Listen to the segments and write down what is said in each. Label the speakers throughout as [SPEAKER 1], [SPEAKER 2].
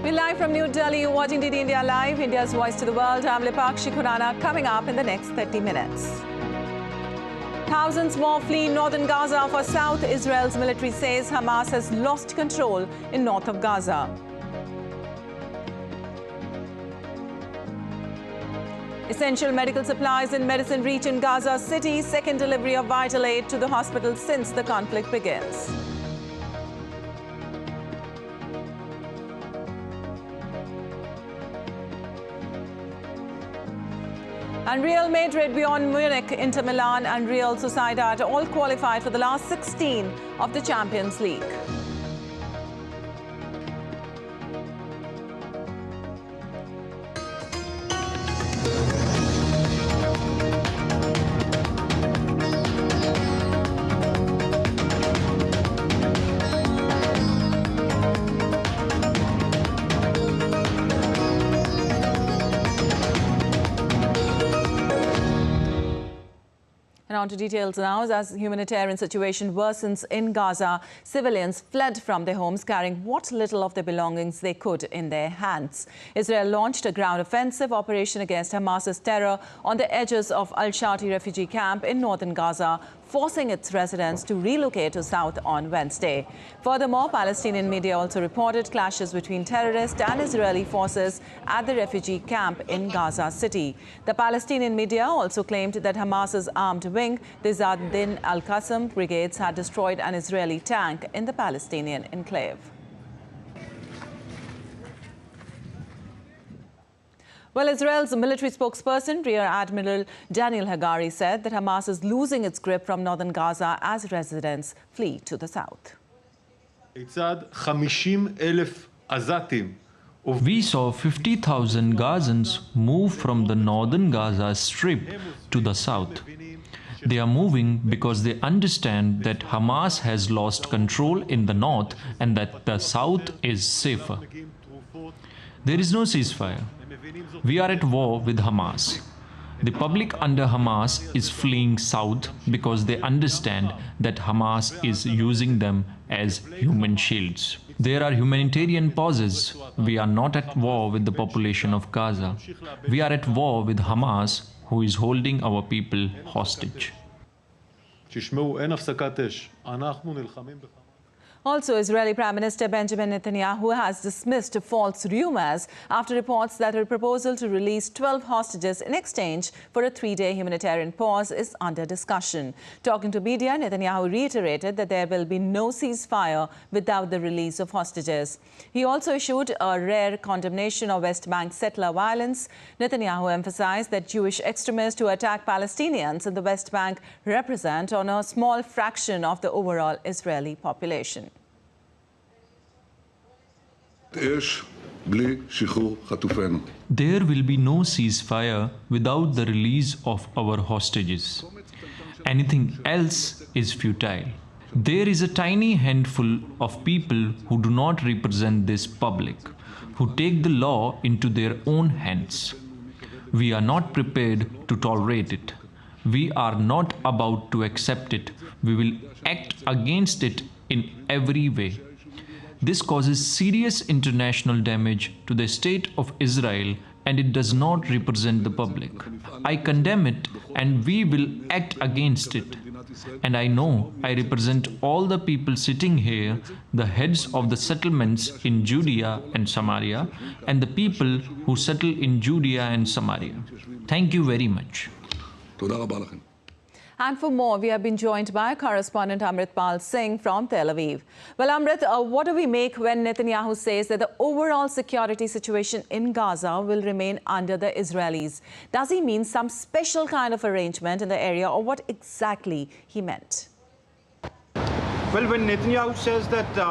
[SPEAKER 1] We're live from New Delhi. You're watching DD India Live, India's voice to the world. I'm Lipakshi Khurana. Coming up in the next 30 minutes. Thousands more flee northern Gaza for south. Israel's military says Hamas has lost control in north of Gaza. Essential medical supplies and medicine reach in Gaza City. Second delivery of vital aid to the hospital since the conflict begins. And Real Madrid beyond Munich, Inter Milan and Real Sociedad all qualified for the last 16 of the Champions League. And on to details now. As the humanitarian situation worsens in Gaza, civilians fled from their homes carrying what little of their belongings they could in their hands. Israel launched a ground offensive operation against Hamas's terror on the edges of Al-Shati refugee camp in northern Gaza, forcing its residents to relocate to south on Wednesday. Furthermore, Palestinian media also reported clashes between terrorists and Israeli forces at the refugee camp in Gaza City. The Palestinian media also claimed that Hamas's armed wing, the Zadin al-Qassam brigades, had destroyed an Israeli tank in the Palestinian enclave. Well, Israel's military spokesperson, Rear Admiral Daniel Hagari, said that Hamas is losing its grip from northern Gaza as residents flee to the south.
[SPEAKER 2] We saw 50,000 Gazans move from the northern Gaza Strip to the south. They are moving because they understand that Hamas has lost control in the north and that the south is safer. There is no ceasefire. We are at war with Hamas. The public under Hamas is fleeing south because they understand that Hamas is using them as human shields. There are humanitarian pauses. We are not at war with the population of Gaza. We are at war with Hamas, who is holding our people hostage.
[SPEAKER 1] Also, Israeli Prime Minister Benjamin Netanyahu has dismissed false rumors after reports that a proposal to release 12 hostages in exchange for a 3-day humanitarian pause is under discussion. Talking to media, Netanyahu reiterated that there will be no ceasefire without the release of hostages. He also issued a rare condemnation of West Bank settler violence. Netanyahu emphasized that Jewish extremists who attack Palestinians in the West Bank represent only a small fraction of the overall Israeli population.
[SPEAKER 2] There will be no ceasefire without the release of our hostages. Anything else is futile. There is a tiny handful of people who do not represent this public, who take the law into their own hands. We are not prepared to tolerate it. We are not about to accept it. We will act against it in every way. This causes serious international damage to the state of Israel, and it does not represent the public. I condemn it, and we will act against it. And I know I represent all the people sitting here, the heads of the settlements in Judea and Samaria, and the people who settle in Judea and Samaria. Thank you very much.
[SPEAKER 1] And for more, we have been joined by correspondent Amritpal Singh from Tel Aviv. Well, Amrit, what do we make when Netanyahu says that the overall security situation in Gaza will remain under the Israelis? Does he mean some special kind of arrangement in the area, or what exactly he meant?
[SPEAKER 3] Well, when Netanyahu says that the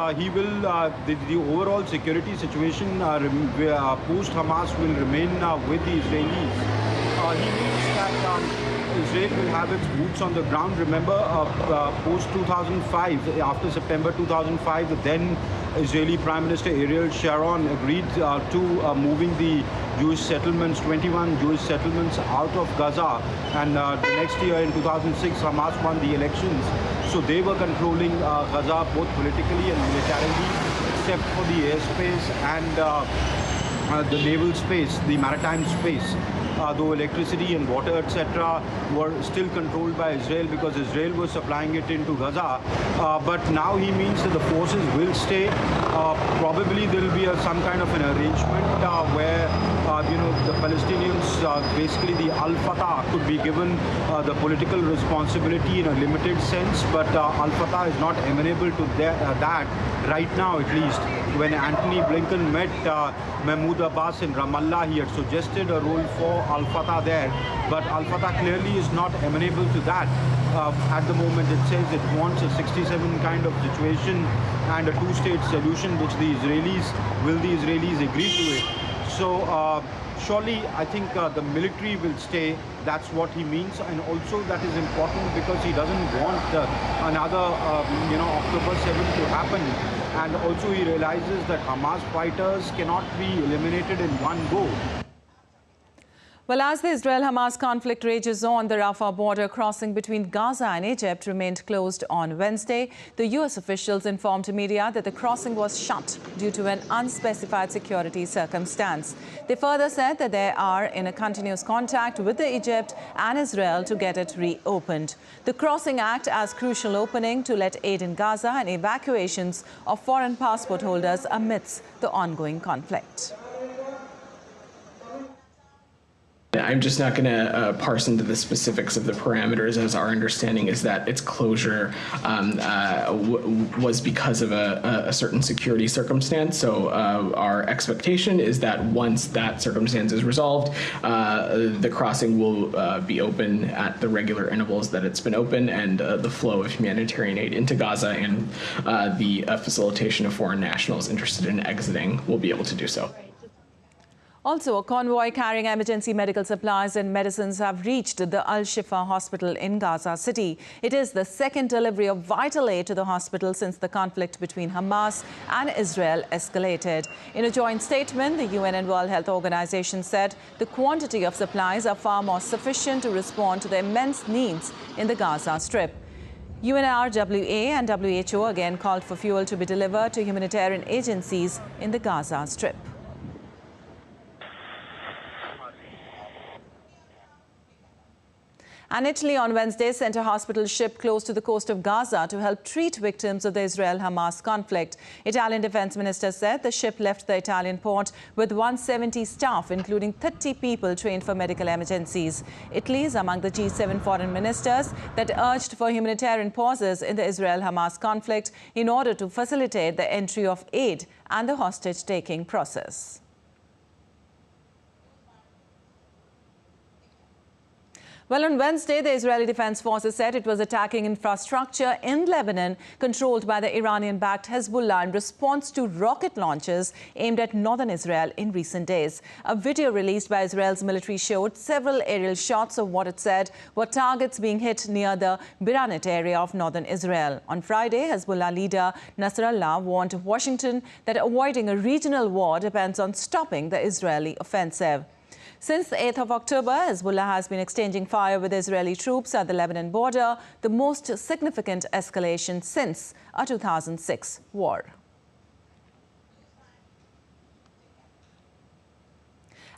[SPEAKER 3] overall security situation post-Hamas will remain with the Israelis, he means that Israel will have its boots on the ground. Remember, post-2005, after September 2005, the then Israeli Prime Minister Ariel Sharon agreed to moving the Jewish settlements, 21 Jewish settlements out of Gaza. And the next year, in 2006, Hamas won the elections. So they were controlling Gaza both politically and militarily. except for the airspace and the naval space, the maritime space. Though electricity and water, etc., were still controlled by Israel because Israel was supplying it into Gaza. But now he means that the forces will stay. Probably there will be some kind of an arrangement where the Palestinians, basically the Al-Fatah, could be given the political responsibility in a limited sense. But Al-Fatah is not amenable to that right now, at least. When Anthony Blinken met Mahmoud Abbas in Ramallah, he had suggested a role for Al-Fatah there, but Al-Fatah clearly is not amenable to that. At the moment, it says it wants a 67 kind of situation and a two-state solution, which the Israelis agree to it. So surely, I think the military will stay. That's what he means, and also that is important because he doesn't want another, October 7th to happen. And also he realizes that Hamas fighters cannot be eliminated in one go.
[SPEAKER 1] Well, as the Israel-Hamas conflict rages on, the Rafah border crossing between Gaza and Egypt remained closed on Wednesday. The U.S. officials informed media that the crossing was shut due to an unspecified security circumstance. They further said that they are in a continuous contact with the Egypt and Israel to get it reopened. The crossing acts as crucial opening to let aid in Gaza and evacuations of foreign passport holders amidst the ongoing conflict.
[SPEAKER 4] I'm just not going to parse into the specifics of the parameters, as our understanding is that its closure was because of a certain security circumstance. So our expectation is that once that circumstance is resolved, the crossing will be open at the regular intervals that it's been open, and the flow of humanitarian aid into Gaza and the facilitation of foreign nationals interested in exiting will be able to do so.
[SPEAKER 1] Also, a convoy carrying emergency medical supplies and medicines have reached the Al-Shifa hospital in Gaza City. It is the second delivery of vital aid to the hospital since the conflict between Hamas and Israel escalated. In a joint statement, the UN and World Health Organization said the quantity of supplies are far more sufficient to respond to the immense needs in the Gaza Strip. UNRWA and WHO again called for fuel to be delivered to humanitarian agencies in the Gaza Strip. And Italy on Wednesday sent a hospital ship close to the coast of Gaza to help treat victims of the Israel-Hamas conflict. Italian Defense Minister said the ship left the Italian port with 170 staff, including 30 people trained for medical emergencies. Italy is among the G7 foreign ministers that urged for humanitarian pauses in the Israel-Hamas conflict in order to facilitate the entry of aid and the hostage-taking process. Well, on Wednesday, the Israeli Defense Forces said it was attacking infrastructure in Lebanon controlled by the Iranian-backed Hezbollah in response to rocket launches aimed at northern Israel in recent days. A video released by Israel's military showed several aerial shots of what it said were targets being hit near the Biranit area of northern Israel. On Friday, Hezbollah leader Nasrallah warned Washington that avoiding a regional war depends on stopping the Israeli offensive. Since the 8th of October, Hezbollah has been exchanging fire with Israeli troops at the Lebanon border, the most significant escalation since a 2006 war.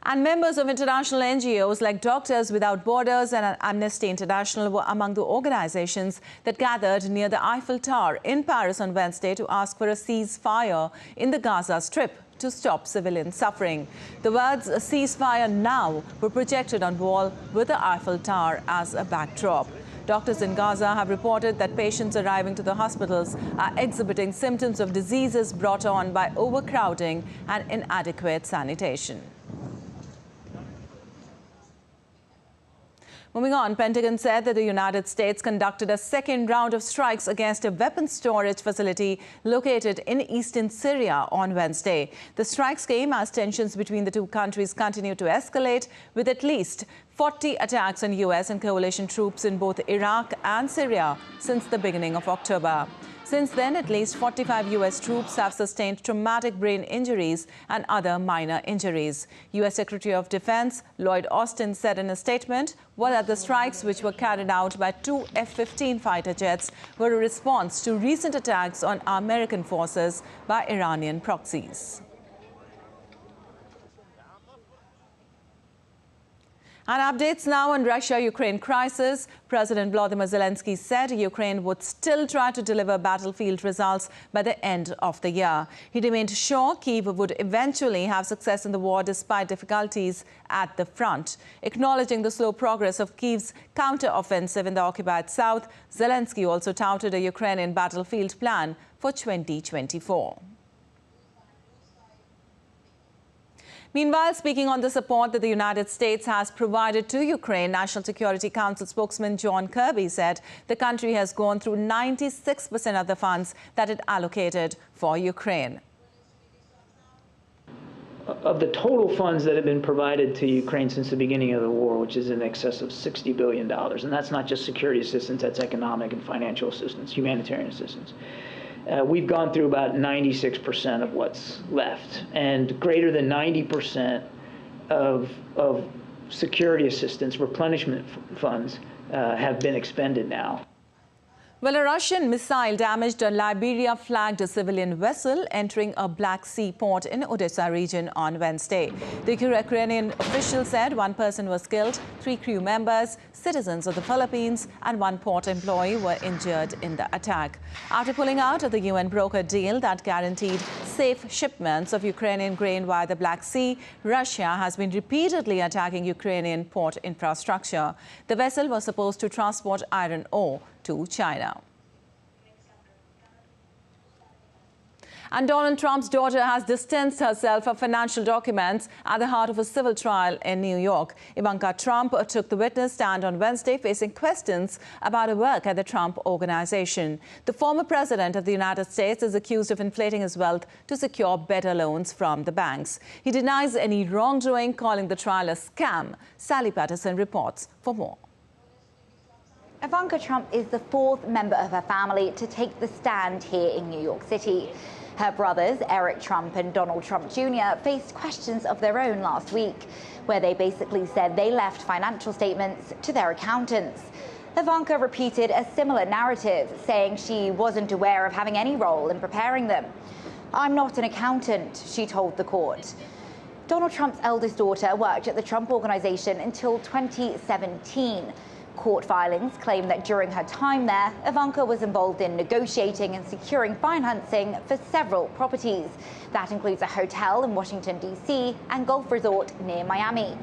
[SPEAKER 1] And members of international NGOs like Doctors Without Borders and Amnesty International were among the organizations that gathered near the Eiffel Tower in Paris on Wednesday to ask for a ceasefire in the Gaza Strip to stop civilian suffering. The words "ceasefire now" were projected on wall with the Eiffel Tower as a backdrop. Doctors in Gaza have reported that patients arriving to the hospitals are exhibiting symptoms of diseases brought on by overcrowding and inadequate sanitation. Moving on, Pentagon said that the United States conducted a second round of strikes against a weapons storage facility located in eastern Syria on Wednesday. The strikes came as tensions between the two countries continue to escalate, with at least 40 attacks on U.S. and coalition troops in both Iraq and Syria since the beginning of October. Since then, at least 45 U.S. troops have sustained traumatic brain injuries and other minor injuries. U.S. Secretary of Defense Lloyd Austin said in a statement that the strikes, which were carried out by 2 F-15 fighter jets, were a response to recent attacks on American forces by Iranian proxies. And updates now on Russia-Ukraine crisis. President Volodymyr Zelensky said Ukraine would still try to deliver battlefield results by the end of the year. He remained sure Kyiv would eventually have success in the war despite difficulties at the front. Acknowledging the slow progress of Kyiv's counter-offensive in the occupied south, Zelensky also touted a Ukrainian battlefield plan for 2024. Meanwhile, speaking on the support that the United States has provided to Ukraine, National Security Council spokesman John Kirby said the country has gone through 96% of the funds that it allocated for Ukraine.
[SPEAKER 5] Of the total funds that have been provided to Ukraine since the beginning of the war, which is in excess of $60 billion, and that's not just security assistance, that's economic and financial assistance, humanitarian assistance. We've gone through about 96% of what's left, and greater than 90% of security assistance, replenishment funds, have been expended now.
[SPEAKER 1] Well, a Russian missile damaged a Liberia-flagged civilian vessel entering a Black Sea port in Odessa region on Wednesday. The Ukrainian official said one person was killed, 3 crew members, citizens of the Philippines, and 1 port employee were injured in the attack. After pulling out of the UN brokered deal that guaranteed safe shipments of Ukrainian grain via the Black Sea, Russia has been repeatedly attacking Ukrainian port infrastructure. The vessel was supposed to transport iron ore to China. And Donald Trump's daughter has distanced herself from financial documents at the heart of a civil trial in New York. Ivanka Trump took the witness stand on Wednesday, facing questions about her work at the Trump Organization. The former president of the United States is accused of inflating his wealth to secure better loans from the banks. He denies any wrongdoing, calling the trial a scam. Sally Patterson reports for more.
[SPEAKER 6] Ivanka Trump is the 4th member of her family to take the stand here in New York City. Her brothers, Eric Trump and Donald Trump Jr., faced questions of their own last week, where they basically said they left financial statements to their accountants. Ivanka repeated a similar narrative, saying she wasn't aware of having any role in preparing them. "I'm not an accountant," she told the court. Donald Trump's eldest daughter worked at the Trump Organization until 2017. Court filings claim that during her time there, Ivanka was involved in negotiating and securing financing for several properties. That includes a hotel in Washington, D.C. and golf resort near Miami.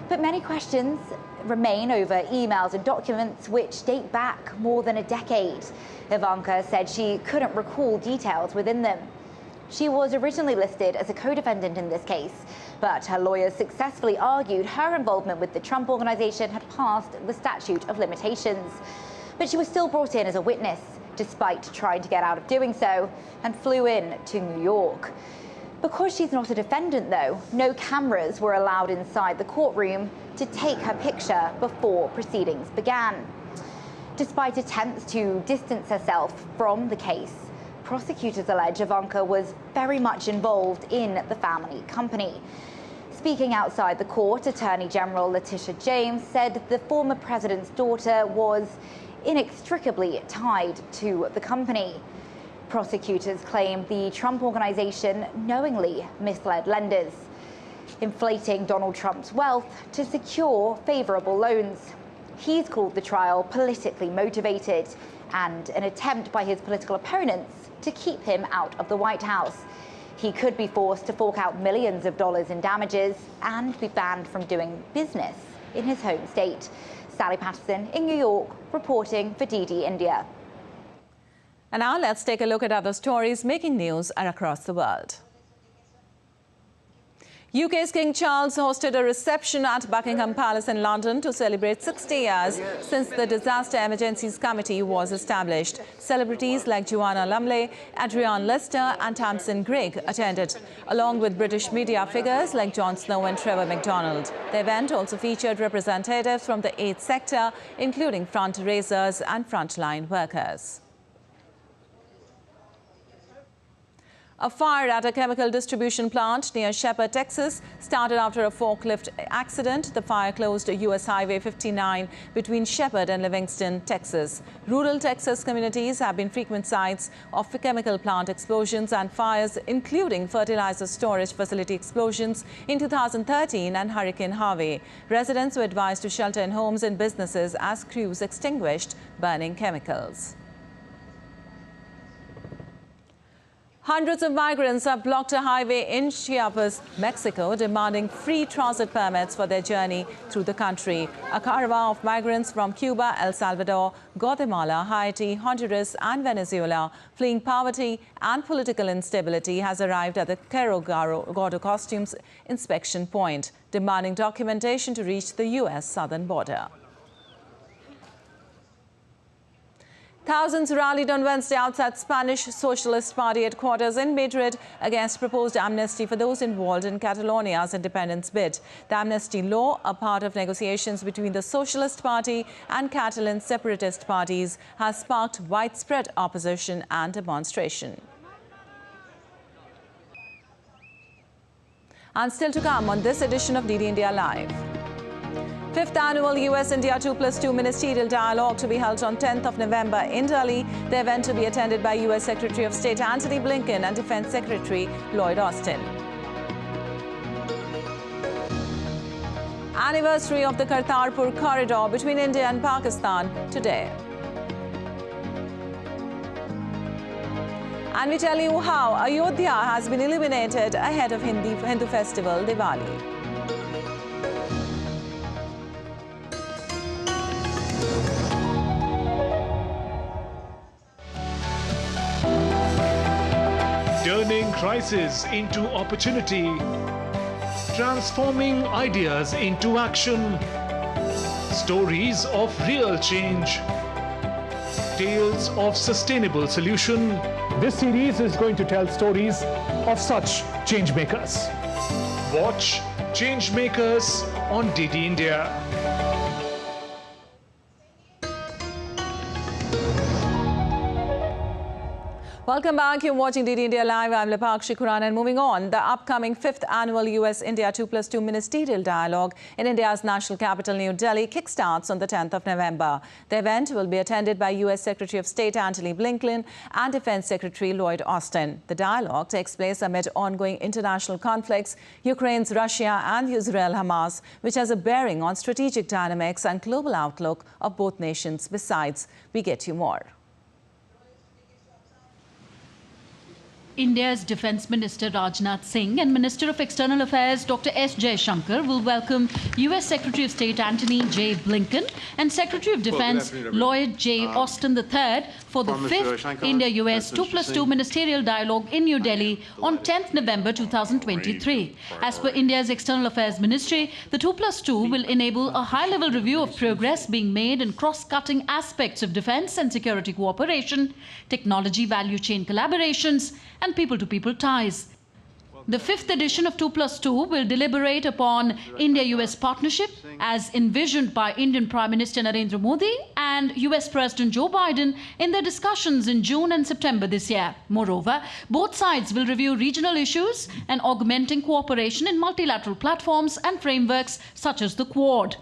[SPEAKER 6] But many questions remain over emails and documents which date back more than a decade. Ivanka said she couldn't recall details within them. She was originally listed as a co-defendant in this case, but her lawyers successfully argued her involvement with the Trump Organization had passed the statute of limitations. But she was still brought in as a witness, despite trying to get out of doing so, and flew in to New York. Because she's not a defendant, though, no cameras were allowed inside the courtroom to take her picture before proceedings began. Despite attempts to distance herself from the case, prosecutors allege Ivanka was very much involved in the family company. Speaking outside the court, Attorney General Letitia James said the former president's daughter was inextricably tied to the company. Prosecutors claim the Trump Organization knowingly misled lenders, inflating Donald Trump's wealth to secure favorable loans. He's called the trial politically motivated and an attempt by his political opponents to keep him out of the White House. He could be forced to fork out millions of dollars in damages and be banned from doing business in his home state. Sally Patterson in New York, reporting for DD India.
[SPEAKER 1] And now let's take a look at other stories making news across the world. UK's King Charles hosted a reception at Buckingham Palace in London to celebrate 60 years since the Disaster Emergencies Committee was established. Celebrities like Joanna Lumley, Adrian Lester and Tamsin Greig attended, along with British media figures like Jon Snow and Trevor McDonald. The event also featured representatives from the aid sector, including fundraisers and frontline workers. A fire at a chemical distribution plant near Shepherd, Texas, started after a forklift accident. The fire closed U.S. Highway 59 between Shepherd and Livingston, Texas. Rural Texas communities have been frequent sites of chemical plant explosions and fires, including fertilizer storage facility explosions in 2013 and Hurricane Harvey. Residents were advised to shelter in homes and businesses as crews extinguished burning chemicals. Hundreds of migrants have blocked a highway in Chiapas, Mexico, demanding free transit permits for their journey through the country. A caravan of migrants from Cuba, El Salvador, Guatemala, Haiti, Honduras and Venezuela, fleeing poverty and political instability, has arrived at the Cerro Gordo Customs inspection point, demanding documentation to reach the U.S. southern border. Thousands rallied on Wednesday outside Spanish Socialist Party headquarters in Madrid against proposed amnesty for those involved in Catalonia's independence bid. The amnesty law, a part of negotiations between the Socialist Party and Catalan separatist parties, has sparked widespread opposition and demonstration. And still to come on this edition of DD India Live. 5th annual US-India 2+2 ministerial dialogue to be held on 10th of November in Delhi. The event to be attended by US Secretary of State Antony Blinken and Defense Secretary Lloyd Austin. Anniversary of the Kartarpur corridor between India and Pakistan today. And we tell you how Ayodhya has been illuminated ahead of Hindu festival Diwali.
[SPEAKER 7] Turning crisis into opportunity, transforming ideas into action, stories of real change, tales of sustainable solution.
[SPEAKER 8] This series is going to tell stories of such change makers.
[SPEAKER 7] Watch Change Makers on DD India.
[SPEAKER 1] Welcome back. You're watching DD India Live. I'm Lipakshi Khurana. And moving on, the upcoming 5th annual US-India 2+2 ministerial dialogue in India's national capital, New Delhi, kickstarts on the 10th of November. The event will be attended by US Secretary of State Antony Blinken and Defense Secretary Lloyd Austin. The dialogue takes place amid ongoing international conflicts, Ukraine's Russia and Israel-Hamas, which has a bearing on strategic dynamics and global outlook of both nations. Besides, we get you more.
[SPEAKER 9] India's Defence Minister Rajnath Singh and Minister of External Affairs Dr. S. Jaishankar will welcome US Secretary of State Antony J. Blinken and Secretary of Defence Lloyd J. Austin III for the 5th India-US 2+2 ministerial dialogue in New Delhi on 10th November 2023. As per India's External Affairs Ministry, the 2+2 will enable a high-level review of progress being made in cross-cutting aspects of defence and security cooperation, technology value chain collaborations, and people-to-people ties. The 5th edition of 2+2 will deliberate upon India-US partnership as envisioned by Indian Prime Minister Narendra Modi and US President Joe Biden in their discussions in June and September this year. Moreover, both sides will review regional issues and augmenting cooperation in multilateral platforms and frameworks such as the Quad.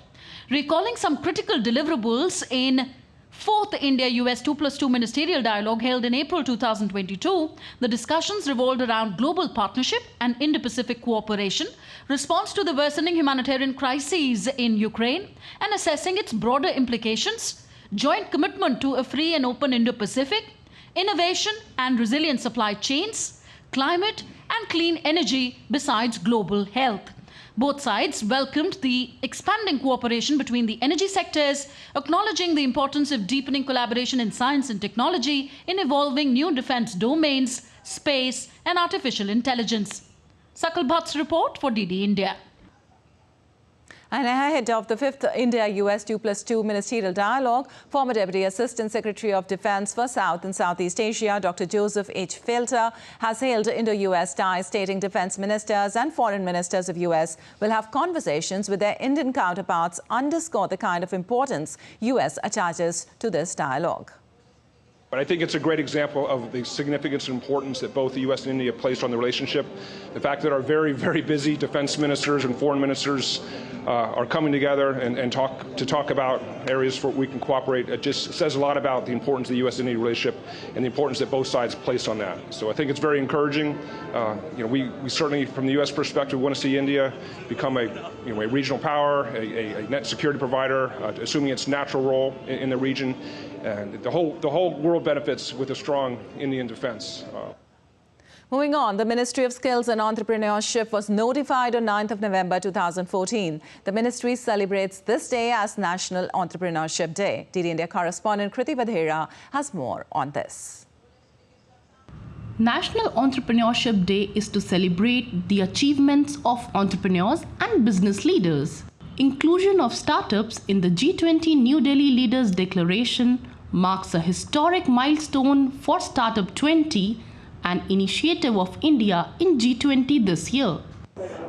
[SPEAKER 9] Recalling some critical deliverables in 4th India-US 2+2 ministerial dialogue held in April 2022, the discussions revolved around global partnership and Indo-Pacific cooperation, response to the worsening humanitarian crises in Ukraine, and assessing its broader implications, joint commitment to a free and open Indo-Pacific, innovation and resilient supply chains, climate and clean energy, besides global health. Both sides welcomed the expanding cooperation between the energy sectors, acknowledging the importance of deepening collaboration in science and technology in evolving new defense domains, space and artificial intelligence. Sakal Bhatt's report for DD India.
[SPEAKER 1] And ahead of the 5th India-US 2+2 ministerial dialogue, former Deputy Assistant Secretary of Defense for South and Southeast Asia, Dr. Joseph H. Felter, has hailed Indo-US ties, stating defense ministers and foreign ministers of US will have conversations with their Indian counterparts, underscore the kind of importance US attaches to this dialogue.
[SPEAKER 10] But I think it's a great example of the significance and importance that both the U.S. and India placed on the relationship. The fact that our very, very busy defense ministers and foreign ministers are coming together and talk about areas where we can cooperate, it just says a lot about the importance of the U.S.-India relationship and the importance that both sides place on that. So I think it's very encouraging. We certainly, from the U.S. perspective, want to see India become a regional power, a net security provider, assuming its natural role in the region. And the whole world benefits with a strong Indian defense.
[SPEAKER 1] Moving on, the Ministry of Skills and Entrepreneurship was notified on 9th of November 2014. The ministry celebrates this day as National Entrepreneurship Day. DD India correspondent Kriti Vadhera has more on this.
[SPEAKER 11] National Entrepreneurship Day is to celebrate the achievements of entrepreneurs and business leaders. Inclusion of startups in the G20 New Delhi Leaders Declaration marks a historic milestone for Startup 20, an initiative of India in G20 this year.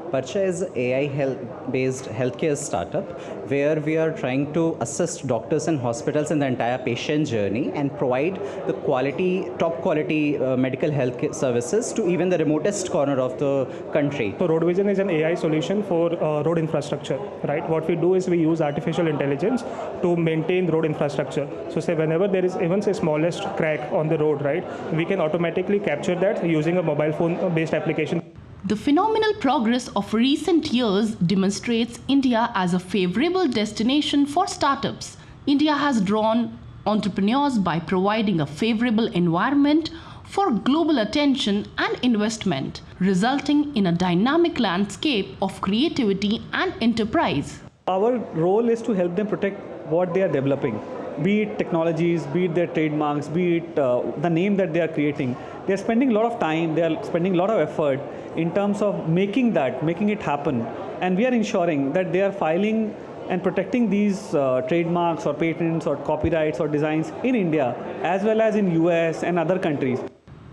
[SPEAKER 12] Parcha is an AI-based healthcare startup where we are trying to assist doctors and hospitals in the entire patient journey and provide the top quality medical health services to even the remotest corner of the country.
[SPEAKER 8] So Road Vision is an AI solution for road infrastructure, right? What we do is we use artificial intelligence to maintain road infrastructure. So say whenever there is even the smallest crack on the road, right, we can automatically capture that using a mobile phone-based application.
[SPEAKER 11] The phenomenal progress of recent years demonstrates India as a favorable destination for startups. India has drawn entrepreneurs by providing a favorable environment for global attention and investment, resulting in a dynamic landscape of creativity and enterprise.
[SPEAKER 13] Our role is to help them protect what they are developing, be it technologies, be it their trademarks, be it the name that they are creating. They are spending a lot of time, they are spending a lot of effort in terms of making it happen. And we are ensuring that they are filing and protecting these trademarks or patents or copyrights or designs in India as well as in US and other countries.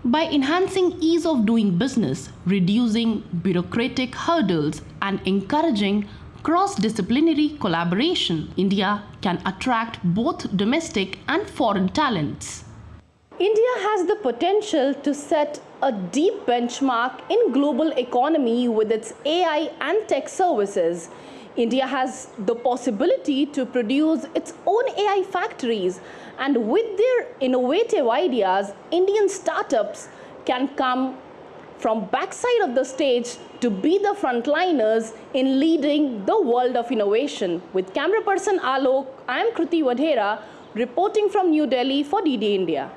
[SPEAKER 11] By enhancing ease of doing business, reducing bureaucratic hurdles and encouraging cross-disciplinary collaboration, India can attract both domestic and foreign talents.
[SPEAKER 14] India has the potential to set a deep benchmark in global economy with its AI and tech services. India has the possibility to produce its own AI factories, and with their innovative ideas, Indian startups can come from backside of the stage to be the frontliners in leading the world of innovation. With camera person Alok, I am Kriti Vadhera reporting from New Delhi for DD India.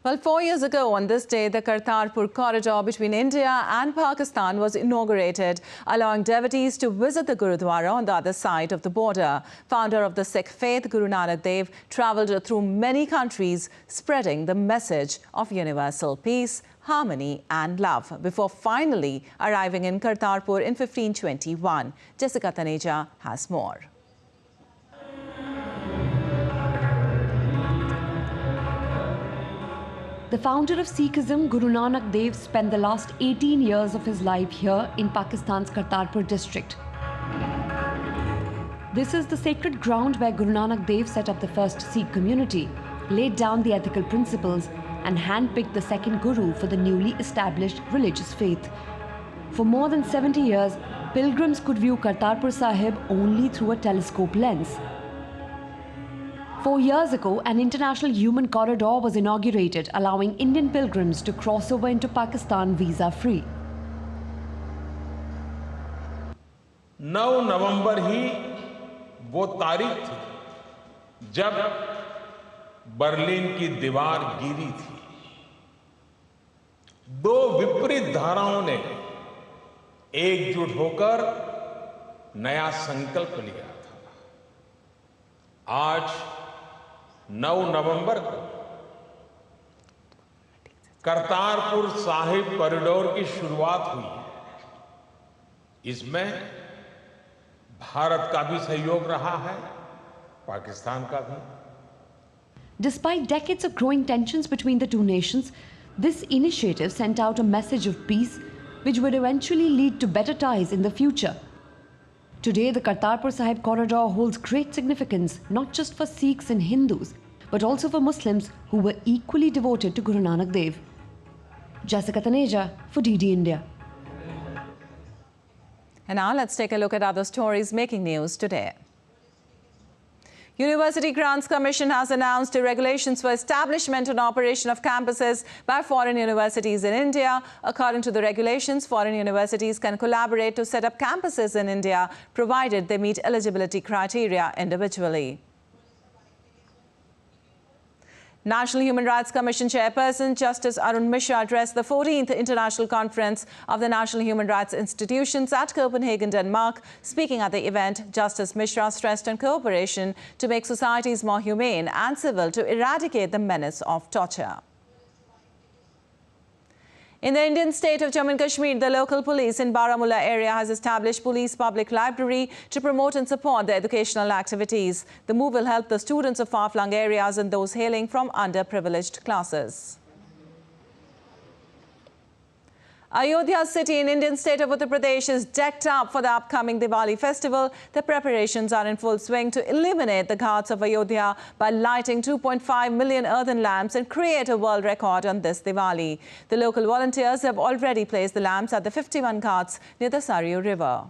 [SPEAKER 1] Well, 4 years ago on this day, the Kartarpur corridor between India and Pakistan was inaugurated, allowing devotees to visit the Gurudwara on the other side of the border. Founder of the Sikh faith, Guru Nanak Dev, travelled through many countries, spreading the message of universal peace, harmony and love, before finally arriving in Kartarpur in 1521. Jessica Taneja has more.
[SPEAKER 15] The founder of Sikhism, Guru Nanak Dev, spent the last 18 years of his life here in Pakistan's Kartarpur district. This is the sacred ground where Guru Nanak Dev set up the first Sikh community, laid down the ethical principles, and handpicked the second Guru for the newly established religious faith. For more than 70 years, pilgrims could view Kartarpur Sahib only through a telescope lens. 4 years ago, an international human corridor was inaugurated, allowing Indian pilgrims to cross over into Pakistan visa-free.
[SPEAKER 16] 9 नवंबर ही वो तारीख थी जब Berlin की दीवार गिरी थी। दो विपरीत धाराओं ने एकजुट होकर नया संकल्प लिया था। आज 9 नवंबर को करतारपुर साहिब कॉरिडोर की शुरुआत हुई है। इसमें भारत का भी सहयोग रहा है, पाकिस्तान का भी।
[SPEAKER 15] Despite decades of growing tensions between the two nations, this initiative sent out a message of peace, which would eventually lead to better ties in the future. Today, the Kartarpur Sahib corridor holds great significance, not just for Sikhs and Hindus, but also for Muslims who were equally devoted to Guru Nanak Dev. Jessica Taneja for DD India.
[SPEAKER 1] And now let's take a look at other stories making news today. University Grants Commission has announced regulations for establishment and operation of campuses by foreign universities in India. According to the regulations, foreign universities can collaborate to set up campuses in India, provided they meet eligibility criteria individually. National Human Rights Commission Chairperson Justice Arun Mishra addressed the 14th International Conference of the National Human Rights Institutions at Copenhagen, Denmark. Speaking at the event, Justice Mishra stressed on cooperation to make societies more humane and civil to eradicate the menace of torture. In the Indian state of Jammu and Kashmir, the local police in Baramulla area has established Police Public Library to promote and support the educational activities. The move will help the students of far-flung areas and those hailing from underprivileged classes. Ayodhya city in Indian state of Uttar Pradesh is decked up for the upcoming Diwali festival. The preparations are in full swing to illuminate the ghats of Ayodhya by lighting 2.5 million earthen lamps and create a world record on this Diwali. The local volunteers have already placed the lamps at the 51 ghats near the Saryu River.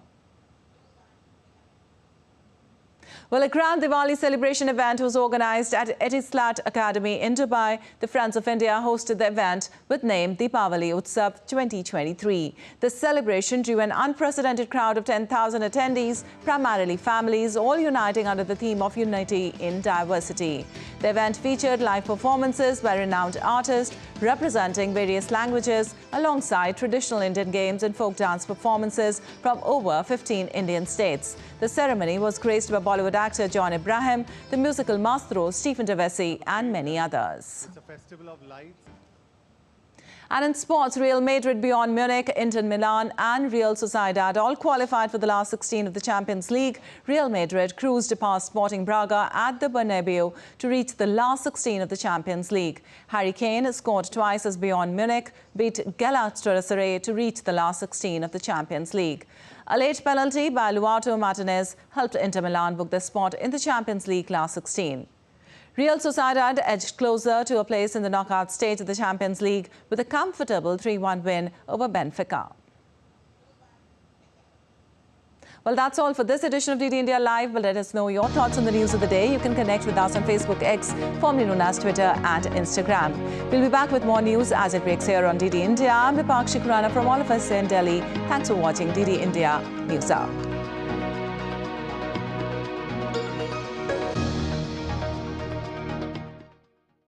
[SPEAKER 1] Well, a grand Diwali celebration event was organized at Etisalat Academy in Dubai. The Friends of India hosted the event with name Deepavali Utsav 2023. The celebration drew an unprecedented crowd of 10,000 attendees, primarily families, all uniting under the theme of unity in diversity. The event featured live performances by renowned artists representing various languages, alongside traditional Indian games and folk dance performances from over 15 Indian states. The ceremony was graced by Bollywood actor John Abraham, the musical maestro Stephen Devesi, and many others.
[SPEAKER 17] It's a festival of lights.
[SPEAKER 1] And in sports, Real Madrid, Bayern Munich, Inter Milan and Real Sociedad all qualified for the last 16 of the Champions League. Real Madrid cruised past Sporting Braga at the Bernabeu to reach the last 16 of the Champions League. Harry Kane scored twice as Bayern Munich beat Galatasaray to reach the last 16 of the Champions League. A late penalty by Luato Martinez helped Inter Milan book their spot in the Champions League last 16. Real Sociedad edged closer to a place in the knockout stage of the Champions League with a comfortable 3-1 win over Benfica. Well, that's all for this edition of DD India Live. Well, let us know your thoughts on the news of the day. You can connect with us on Facebook X, formerly known as Twitter, and Instagram. We'll be back with more news as it breaks here on DD India. I'm Vipakshi Khurana from all of us here in Delhi. Thanks for watching DD India News Hour.